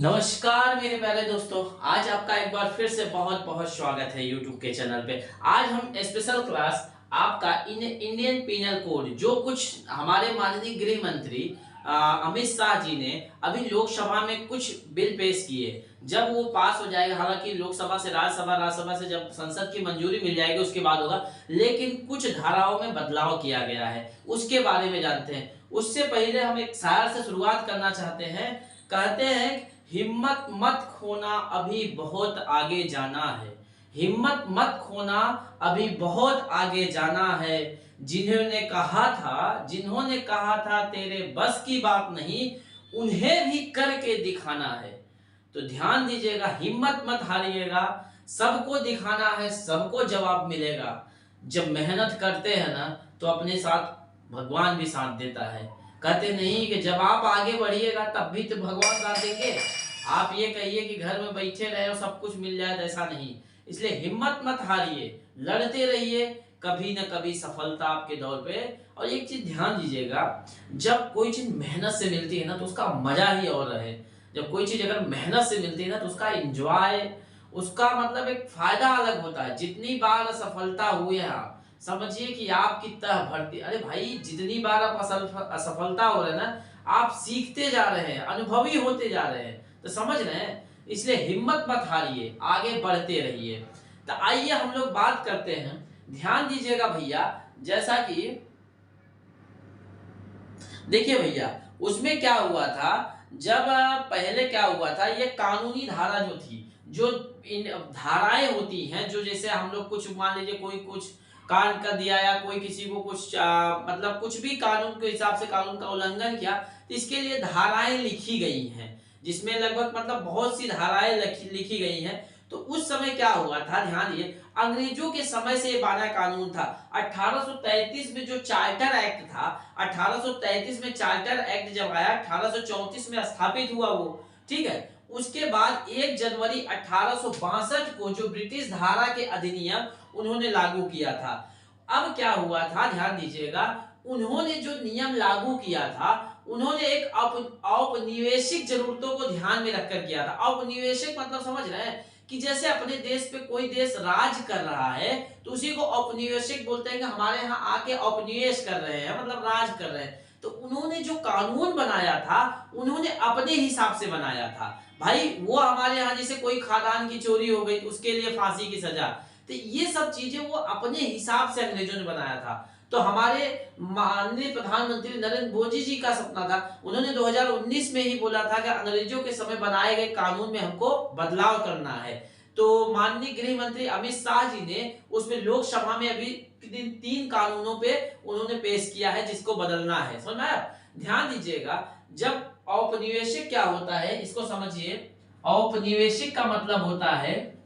नमस्कार मेरे प्यारे दोस्तों। आज आपका एक बार फिर से बहुत बहुत स्वागत है YouTube के चैनल पे। आज हम स्पेशल क्लास आपका इंडियन पिनल कोड जो कुछ हमारे माननीय गृह मंत्री अमित शाह जी ने अभी लोकसभा में कुछ बिल पेश किए, जब वो पास हो जाएगा, हालांकि लोकसभा से राज्यसभा से जब संसद की मंजूरी मिल जाएगी उसके बाद होगा, लेकिन कुछ धाराओं में बदलाव किया गया है, उसके बारे में जानते हैं। उससे पहले हम एक शायर से शुरुआत करना चाहते हैं। कहते हैं, हिम्मत मत खोना अभी बहुत आगे जाना है। हिम्मत मत खोना अभी बहुत आगे जाना है। जिन्होंने कहा था तेरे बस की बात नहीं, उन्हें भी करके दिखाना है। तो ध्यान दीजिएगा, हिम्मत मत हारिएगा, सबको दिखाना है, सबको जवाब मिलेगा। जब मेहनत करते हैं ना तो अपने साथ भगवान भी साथ देता है। कहते नहीं कि जब आप आगे बढ़िएगा तब भी तो भगवान साथ देंगे। आप ये कहिए कि घर में बैठे रहे और सब कुछ मिल जाए, तो ऐसा नहीं। इसलिए हिम्मत मत हारिए, लड़ते रहिए, कभी न कभी सफलता आपके दौर पे। और एक चीज ध्यान दीजिएगा, जब कोई चीज मेहनत से मिलती है ना तो उसका मजा ही और है। जब कोई चीज अगर मेहनत से मिलती है ना तो उसका एंजॉय, उसका मतलब एक फायदा अलग होता है। जितनी बार असफलता हुई है, आप समझिए कि आपकी तह भरती, अरे भाई जितनी बार आप असफलता हो रहे हैं ना, आप सीखते जा रहे हैं, अनुभवी होते जा रहे हैं। तो समझ रहे हैं, इसलिए हिम्मत मत हारिए, आगे बढ़ते रहिए। तो आइए हम लोग बात करते हैं। ध्यान दीजिएगा भैया, जैसा कि देखिए भैया, उसमें क्या हुआ था, जब पहले क्या हुआ था, ये कानूनी धारा जो थी, जो इन धाराएं होती हैं, जो जैसे हम लोग कुछ मान लीजिए कोई कुछ कांड कर दिया या कोई किसी को कुछ मतलब कुछ भी कानून के हिसाब से कानून का उल्लंघन किया, तो इसके लिए धाराएं लिखी गई हैं, जिसमें लगभग मतलब बहुत सी धाराएं लिखी गई हैं। तो उस समय क्या हुआ था, ध्यान दिए, अंग्रेजों के समय से ये बना कानून था। 1833 में जो चार्टर एक्ट था, 1833 में चार्टर एक्ट जब आया, 1834 में स्थापित हुआ वो, ठीक है। उसके बाद 1 जनवरी 1862 को जो ब्रिटिश धारा के अधिनियम उन्होंने लागू किया था। अब क्या हुआ था, ध्यान दीजिएगा, उन्होंने जो नियम लागू किया था, उन्होंने एक औपनिवेशिक जरूरतों को ध्यान में रखकर किया था। औपनिवेशिक मतलब समझ रहे हैं कि जैसे अपने देश पे कोई देश राज कर रहा है तो उसी को औपनिवेशिक बोलते हैं, कि हमारे यहाँ आके औपनिवेश कर रहे हैं, मतलब राज कर रहे हैं। तो उन्होंने जो कानून बनाया था, उन्होंने अपने हिसाब से बनाया था। भाई वो हमारे यहाँ जैसे कोई खादान की चोरी हो गई, उसके लिए फांसी की सजा, तो ये सब चीजें वो अपने हिसाब से अंग्रेजों ने बनाया था। तो हमारे माननीय प्रधानमंत्री नरेंद्र मोदी जी का सपना था, उन्होंने 2019 में ही बोला था कि अंग्रेजों के समय बनाए गए कानून में हमको बदलाव करना है। तो माननीय गृह मंत्री अमित शाह जी ने उसमें लोकसभा में अभी 3 कानूनों पे उन्होंने पेश किया है, जिसको बदलना है। समझ में आया? ध्यान दीजिएगा, जब औपनिवेशिक क्या होता है इसको समझिए। औपनिवेशिक का मतलब होता है,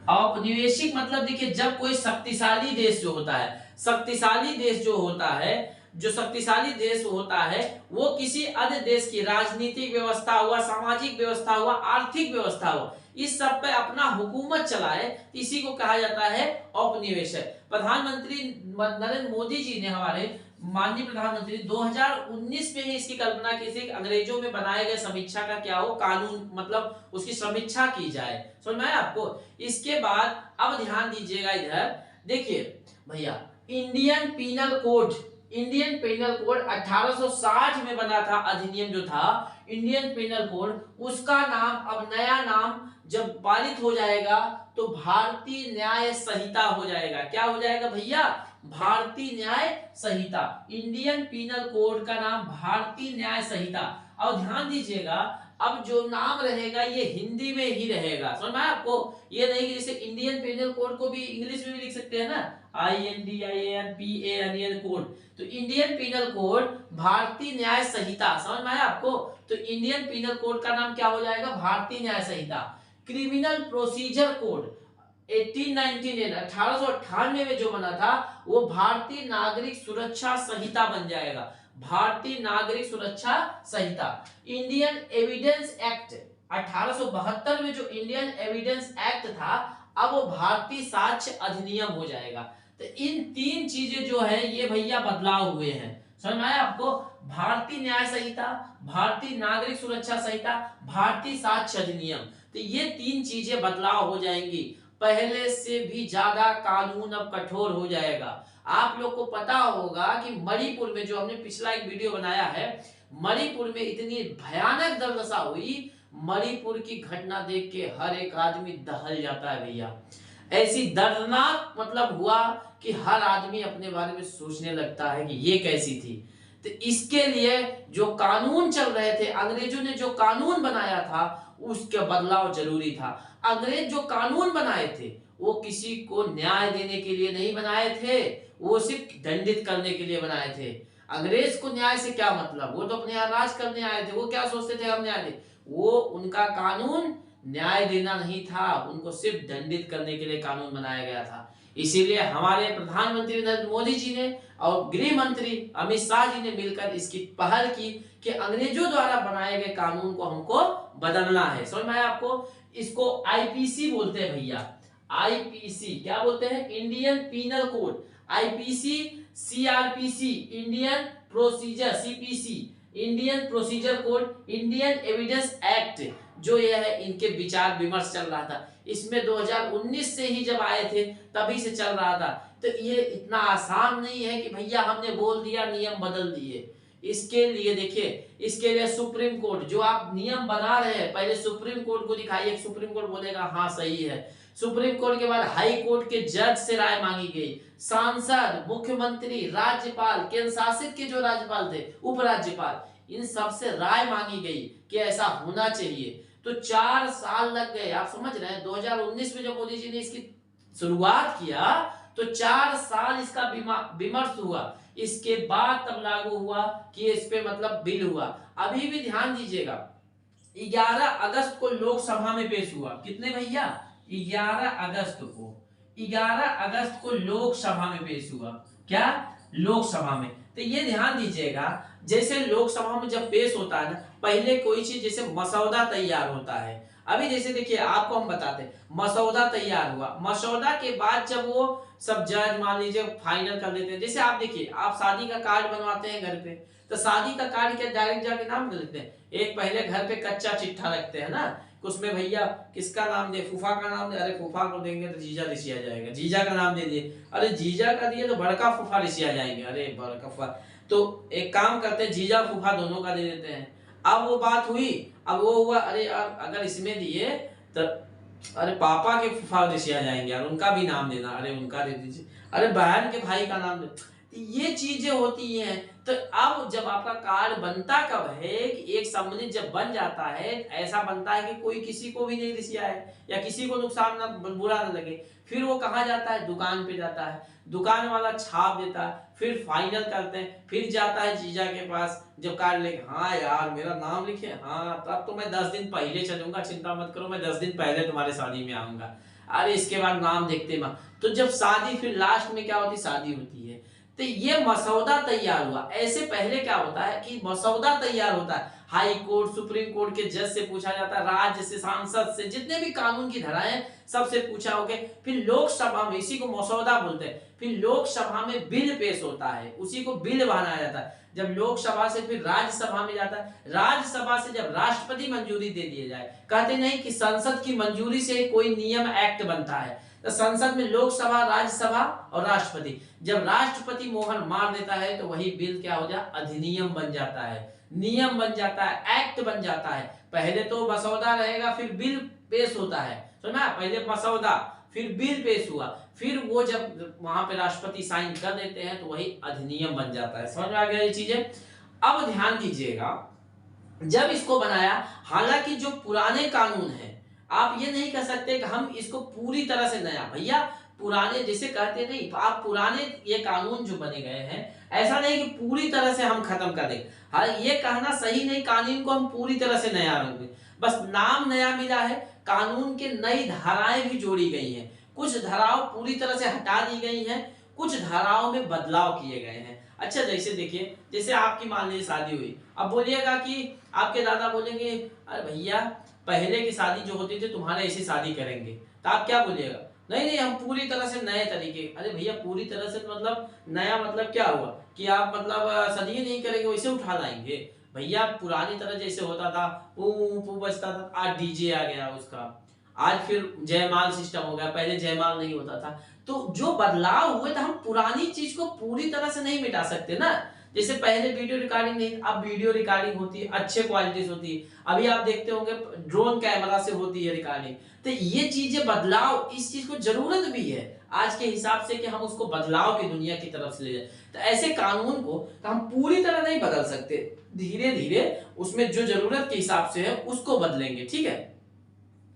औपनिवेशिक मतलब देखिए, जब कोई शक्तिशाली देश जो होता है, शक्तिशाली देश जो होता है, जो शक्तिशाली देश होता है, वो किसी अन्य देश की राजनीतिक व्यवस्था हुआ, सामाजिक व्यवस्था हुआ, आर्थिक व्यवस्था हुआ, इस सब पे अपना हुकूमत चलाए, इसी को कहा जाता है औपनिवेशक। प्रधानमंत्री नरेंद्र मोदी जी ने, हमारे माननीय प्रधानमंत्री, 2019 में ही इसकी कल्पना की थी, अंग्रेजों में बनाए गए समीक्षा का क्या हो, कानून मतलब उसकी समीक्षा की जाए। समझ में आया आपको? इसके बाद अब ध्यान दीजिएगा, इधर देखिए भैया, Indian penal code, Indian penal code 1860 में बना था, अधिनियम जो था इंडियन पिनल कोड, उसका नाम अब नया नाम जब पारित हो जाएगा तो भारतीय न्याय संहिता हो जाएगा। क्या हो जाएगा भैया? भारतीय न्याय संहिता। इंडियन पिनल कोड का नाम भारतीय न्याय संहिता। और ध्यान दीजिएगा, अब जो नाम रहेगा ये हिंदी में ही रहेगा। समझ में आया आपको? ये नहीं कि जैसे इंडियन पिनल कोड को भी इंग्लिश में भी लिख सकते हैं ना, INDIAN कोड। तो इंडियन पिनल कोड भारतीय न्याय संहिता। समझ में आया आपको? तो इंडियन पिनल कोड का नाम क्या हो जाएगा? भारतीय न्याय संहिता। क्रिमिनल प्रोसीजर कोड 1898 में जो बना था, वो भारतीय नागरिक सुरक्षा संहिता बन जाएगा। भारतीय नागरिक सुरक्षा संहिता। इंडियन एविडेंस एक्ट 1872 में जो इंडियन एविडेंस एक्ट था, अब वो भारतीय साक्ष्य अधिनियम हो जाएगा। तो इन 3 चीजें जो है ये भैया बदलाव हुए हैं। समझ में आया आपको? भारतीय न्याय संहिता, भारतीय नागरिक सुरक्षा संहिता, भारतीय साक्ष्य अधिनियम। तो ये 3 चीजें बदलाव हो जाएंगी। पहले से भी ज्यादा कानून अब कठोर हो जाएगा। आप लोग को पता होगा कि मणिपुर में, जो हमने पिछला एक वीडियो बनाया है, मणिपुर में इतनी भयानक दुर्दशा हुई, मणिपुर की घटना देख के हर एक आदमी दहल जाता है भैया। ऐसी दर्दनाक मतलब हुआ कि हर आदमी अपने बारे में सोचने लगता है कि ये कैसी थी। तो इसके लिए जो कानून चल रहे थे, अंग्रेजों ने जो कानून बनाया था, उसके बदलाव जरूरी था। अंग्रेज जो कानून बनाए थे वो किसी को न्याय देने के लिए नहीं बनाए थे, वो सिर्फ दंडित करने के लिए बनाए थे। अंग्रेज को न्याय से क्या मतलब, वो तो अपने यहाँ राज करने आए थे, वो क्या सोचते थे हम न्याय दे। वो उनका कानून न्याय देना नहीं था, उनको सिर्फ दंडित करने के लिए कानून बनाया गया था। इसीलिए हमारे प्रधानमंत्री नरेंद्र मोदी जी ने और गृह मंत्री अमित शाह जी ने मिलकर इसकी पहल की कि अंग्रेजों द्वारा बनाए गए कानून को हमको बदलना है। समझ में आया आपको? इसको आईपीसी बोलते हैं भैया। आईपीसी क्या बोलते हैं? Indian Penal Code. IPC, CrPC Indian procedure, CPC Indian procedure code, Indian Evidence Act, जो ये है, इनके विचार विमर्श चल रहा था। इसमें 2019 से ही जब आए थे तभी से चल रहा था। तो ये इतना आसान नहीं है कि भैया हमने बोल दिया नियम बदल दिए। इसके लिए देखिए, इसके लिए सुप्रीम कोर्ट, जो आप नियम बना रहे हैं, पहले सुप्रीम कोर्ट को दिखाइए, सुप्रीम कोर्ट बोलेगा हाँ सही है। सुप्रीम कोर्ट के बाद हाई कोर्ट के जज से राय मांगी गई, सांसद, मुख्यमंत्री, राज्यपाल, केंद्र शासित के जो राज्यपाल थे, उपराज्यपाल, इन सबसे राय मांगी गई कि ऐसा होना चाहिए। तो 4 साल लग गए। आप समझ रहे हैं, 2019 में जब मोदी जी ने इसकी शुरुआत किया तो 4 साल इसका विमर्श हुआ, इसके बाद तब लागू हुआ कि इस पे मतलब बिल हुआ। अभी भी ध्यान दीजिएगा, 11 अगस्त को लोकसभा में पेश हुआ। कितने भैया? 11 अगस्त को, 11 अगस्त को लोकसभा में पेश हुआ। क्या? लोकसभा में। तो ये ध्यान दीजिएगा, जैसे लोकसभा में जब पेश होता है ना, पहले कोई चीज जैसे मसौदा तैयार होता है। अभी जैसे देखिए, आपको हम बताते हैं, मसौदा तैयार हुआ, मसौदा के बाद जब वो सब जज मान लीजिए फाइनल कर देते हैं। जैसे आप देखिए, आप शादी का कार्ड बनवाते हैं घर पे, तो शादी का कार्ड क्या डायरेक्ट जाके नाम लिख लेते हैं? एक पहले घर पे कच्चा चिट्ठा रखते हैं ना, उसमें भैया किसका नाम दे, फूफा का नाम दे, अरे फूफा को देंगे तो जीजा रिसिया जाएगा, जीजा का नाम दे दिए, अरे जीजा का दिए तो बड़का फूफा रिसिया जाएंगे, अरे बड़का फूफा। तो एक काम करते हैं, जीजा फूफा दोनों का दे देते हैं। अब वो बात हुई, अब वो हुआ, अरे यार अगर इसमें दिए तो अरे पापा के फूफा रिसिया जाएंगे यार, उनका भी नाम देना, अरे उनका दे दीजिए, अरे बहन के भाई का नाम दे। ये चीजें होती हैं। तो अब जब आपका कार्ड बनता कब है कि एक सम्मिलित जब बन जाता है, ऐसा बनता है कि कोई किसी को भी नहीं रिसिया है या किसी को नुकसान ना, बुरा ना लगे, फिर वो कहाँ जाता है? दुकान पे जाता है, दुकान वाला छाप देता है, फिर फाइनल करते हैं, फिर जाता है जीजा के पास, जब कार्ड लेके, हाँ यार मेरा नाम लिखे, हाँ तब तो मैं 10 दिन पहले चलूंगा, चिंता मत करो, मैं 10 दिन पहले तुम्हारे शादी में आऊंगा। अरे इसके बाद नाम देखते माँ, तो जब शादी, फिर लास्ट में क्या होती? शादी होती है। तो ये मसौदा तैयार हुआ। ऐसे पहले क्या होता है कि मसौदा तैयार होता है, हाई कोर्ट, सुप्रीम कोर्ट के जज से पूछा जाता है, राज्य से, सांसद से, जितने भी कानून की धाराएं सबसे पूछा होके, फिर लोकसभा में, इसी को मसौदा बोलते हैं, फिर लोकसभा में बिल पेश होता है, उसी को बिल बनाया जाता है। जब लोकसभा से फिर राज्यसभा में जाता है, राज्यसभा से जब राष्ट्रपति मंजूरी दे दिए जाए, कहते नहीं कि संसद की मंजूरी से कोई नियम एक्ट बनता है, तो संसद में लोकसभा, राज्यसभा और राष्ट्रपति, जब राष्ट्रपति मोहर मार देता है तो वही बिल क्या हो जाता? अधिनियम बन जाता है, नियम बन जाता है, एक्ट बन जाता है। पहले तो मसौदा रहेगा, फिर बिल पेश होता है, सुना? पहले मसौदा, फिर बिल पेश हुआ, फिर वो जब वहां पे राष्ट्रपति साइन कर देते हैं तो वही अधिनियम बन जाता है। समझ में आ गया ये चीजें? अब ध्यान दीजिएगा, जब इसको बनाया, हालांकि जो पुराने कानून है, आप ये नहीं कह सकते कि हम इसको पूरी तरह से नया, भैया पुराने जैसे कहते नहीं, आप पुराने ये कानून जो बने गए हैं, ऐसा नहीं कि पूरी तरह से हम खत्म कर दें। हाँ, ये कहना सही नहीं, कानून को हम पूरी तरह से नया रख दें, बस नाम नया मिला है, कानून के नई धाराएं भी जोड़ी गई हैं, कुछ धाराओं पूरी तरह से हटा दी गई हैं, कुछ धाराओं में बदलाव किए गए हैं। अच्छा, जैसे देखिए, जैसे आपकी मान लीजिए शादी हुई, अब बोलिएगा कि आपके दादा बोलेंगे, अरे भैया पहले की शादी जो होती थी तुम्हारे ऐसी शादी करेंगे, तो आप क्या बोलिएगा? नहीं नहीं, हम पूरी तरह से नए तरीके। अरे भैया पूरी तरह से मतलब नया मतलब क्या हुआ कि आप मतलब सदियों नहीं करेंगे वैसे उठा लाएंगे भैया। पुरानी तरह जैसे होता था पू पू बजता था, आज डीजे आ गया उसका, आज फिर जयमाल सिस्टम हो गया, पहले जयमाल नहीं होता था। तो जो बदलाव हुए तो हम पुरानी चीज को पूरी तरह से नहीं मिटा सकते ना। जैसे पहले वीडियो रिकॉर्डिंग नहीं, अब वीडियो रिकॉर्डिंग होती है, अच्छे क्वालिटी से होती है। अभी आप देखते होंगे ड्रोन कैमरा से होती है रिकॉर्डिंग। तो ये चीजें बदलाव, इस चीज को जरूरत भी है आज के हिसाब से कि हम उसको बदलाव की दुनिया की तरफ से ले जाए। तो ऐसे कानून को तो हम पूरी तरह नहीं बदल सकते, धीरे धीरे उसमें जो जरूरत के हिसाब से है उसको बदलेंगे, ठीक है।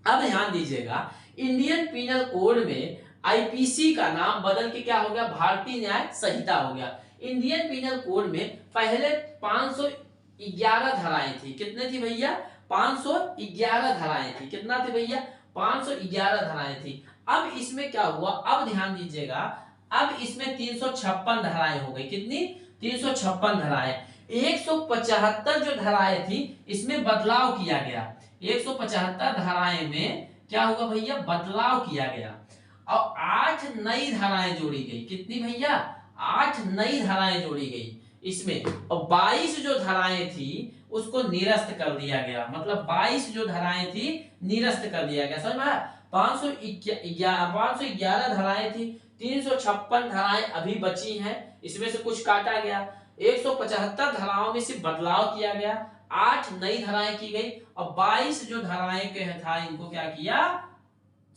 अब ध्यान दीजिएगा, इंडियन पीनल कोड में आईपीसी का नाम बदल के क्या हो गया, भारतीय न्याय संहिता हो गया। इंडियन पीनल कोड में पहले 511 धाराएं थी। कितने थी भैया, 511 धाराएं थी। कितना थी भैया, 511 धाराएं थी। अब इसमें क्या हुआ, अब ध्यान दीजिएगा, अब इसमें 356 धाराएं हो गई। कितनी, 356 धाराएं। 175 जो धाराएं थी इसमें बदलाव किया गया। 175 धाराएं में क्या हुआ भैया, बदलाव किया गया और 8 नई धाराएं जोड़ी गई। कितनी भैया, 8 नई धाराएं जोड़ी गई इसमें। और 22 जो धाराएं थी उसको निरस्त कर दिया गया। मतलब 22 जो धाराएं थी निरस्त कर दिया गया, समझ में। 511 धाराएं थी, 356 धाराएं अभी बची हैं, इसमें से कुछ काटा गया। 175 धाराओं में से बदलाव किया गया, 8 नई धाराएं की गई और 22 जो धाराएं के था इनको क्या किया,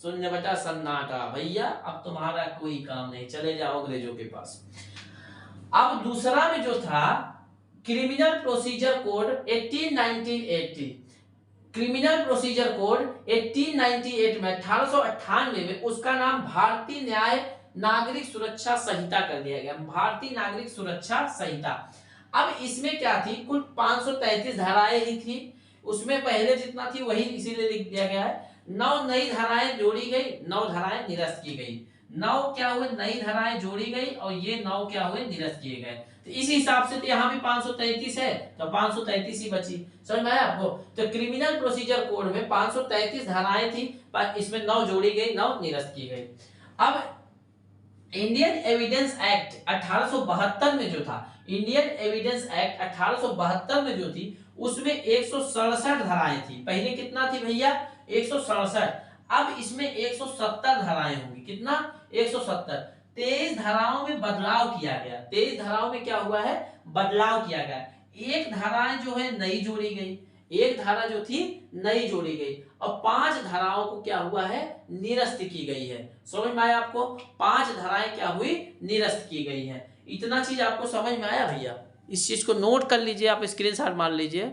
शून्य बटा सन्नाटा। भैया अब तुम्हारा कोई काम नहीं, चले जाओ अंग्रेजों के पास। अब दूसरा में जो था criminal procedure code 1980, criminal procedure code 1898 में 1898 में उसका नाम भारतीय न्याय नागरिक सुरक्षा संहिता कर दिया गया। भारतीय नागरिक सुरक्षा संहिता। अब इसमें क्या थी, कुल 533 धाराएं ही थी। उसमें पहले जितना थी वही इसीलिए लिख दिया गया है। 9 नई धाराएं जोड़ी गई, 9 धाराएं निरस्त की गई। 9 क्या हुए, नई धाराएं जोड़ी गई और ये 9 क्या हुए, निरस्त किए गए। तो इस हिसाब से तो यहाँ भी 533 है तो 533 ही बची। समझ में आया आपको। तो क्रिमिनल प्रोसीजर कोड में 533 धाराएं थी, पर इसमें 9 जोड़ी गई, 9 निरस्त की गई। अब इंडियन एविडेंस एक्ट 1872 में जो था, इंडियन एविडेंस एक्ट 1872 में जो थी उसमें 167 धाराएं थी। पहले कितना थी भैया, 167। अब इसमें 170 धाराएं होंगी। कितना, 170। 23 धाराओं में बदलाव किया गया। 23 धाराओं में क्या हुआ है, बदलाव किया गया। एक धाराएं जो है नई जोड़ी गई, एक धारा जो थी नई जोड़ी गई और 5 धाराओं को क्या हुआ है, निरस्त की गई है। समझ में आया आपको, 5 धाराएं क्या हुई, निरस्त की गई है। इतना चीज आपको समझ में आया भैया। इस चीज को नोट कर लीजिए, आप स्क्रीनशॉट मार लीजिए।